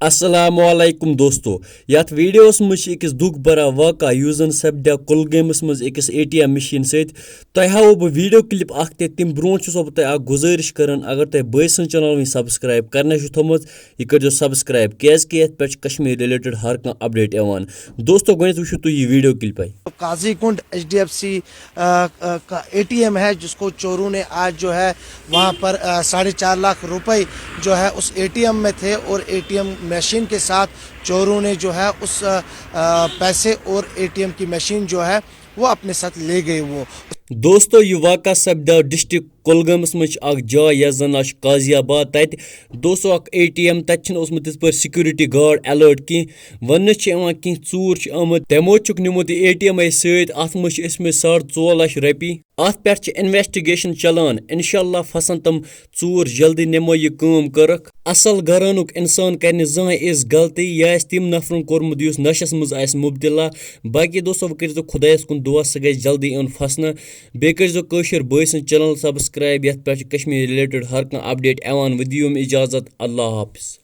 السلام علیکم دوستو یتھ ویڈیوس مجھ أکس دکھ برا واقع یُس زن سپدیو کُلگٲمِس منٛز أکِس ATM مشیٖن سۭتۍ تۄہہِ ہاوو بہٕ ویڈیو کلپ اکھ تمہِ برونٛٹھ چھُسو بہٕ تۄہہِ اکھ گُزٲرِش کران اگر تۄہہِ بٲے سٕنٛز چنل وٕنہِ سبسکرایب کرنٕے چھُ تھوٚمُت یہِ کٔرۍزیو سبسکرایب کیازکہِ یتھ پٮ۪ٹھ چھُ کشمیٖر رِلیٹڈ ہر کانٛہہ اپڈیٹ یِوان دوستو گۄڈنٮ۪تھ وٕچھِو تُہۍ یہِ ویڈیو کلپے قاضی کنڈ HDFC کا ATM ہے جس کو چوروں نے آج جو ہے وہاں پر 4.5 لاکھ روپے جو ہے اس ATM میں تھے اور ATM مشین کے ساتھ چوروں نے جو ہے اس پیسے اور ATM کی مشین جو ہے وہ اپنے ساتھ لے گئے وہ دوستو یہ واقعہ سپدیو ڈسٹرک کُلگٲمِس منٛز چھِ اکھ جاے یتھ زن ناو چھُ قاضی آباد تتہِ دوستو اکھ ATM تتہِ چھُنہٕ اوسمُت تِتھ پٲٹھۍ سِکیورٹی گارڈ الرٹ کینٛہہ وننہٕ چھِ یِوان کینٛہہ ژوٗر چھِ آمٕتۍ تِمو چھُکھ نِمُت یہِ ATM سۭتۍ اتھ منٛز چھِ ٲسمٕتۍ 4.5 لچھ رۄپیہِ اتھ پٮ۪ٹھ چھِ انویسٹِگیشن چلان انشاءاللہ پھسن تِم ژوٗر جلدی نِمو یہِ کٲم کٔرٕکھ اصل گرانُک انسان کرِ نہٕ زٕہٕنۍ یِژھ غلطی یہِ آسہِ تٔمۍ نفرن کوٚرمُت یُس نشس منٛز آسہِ مُبتلا باقی دوستو وۄنۍ کٔرۍزیو خۄدایس کُن دُعا سُہ گژھِ جلدی یُن پھسنہٕ بیٚیہِ کٔرۍزیو کٲشِر بٲے سٕنٛز چنل سبسکرایب یتھ پٮ۪ٹھ چھِ کشمیٖر رِلیٹڈ ہر کانٛہہ اپڈیٹ یِوان وۄنۍ دِیِو یِم اجازت اللہ حافظ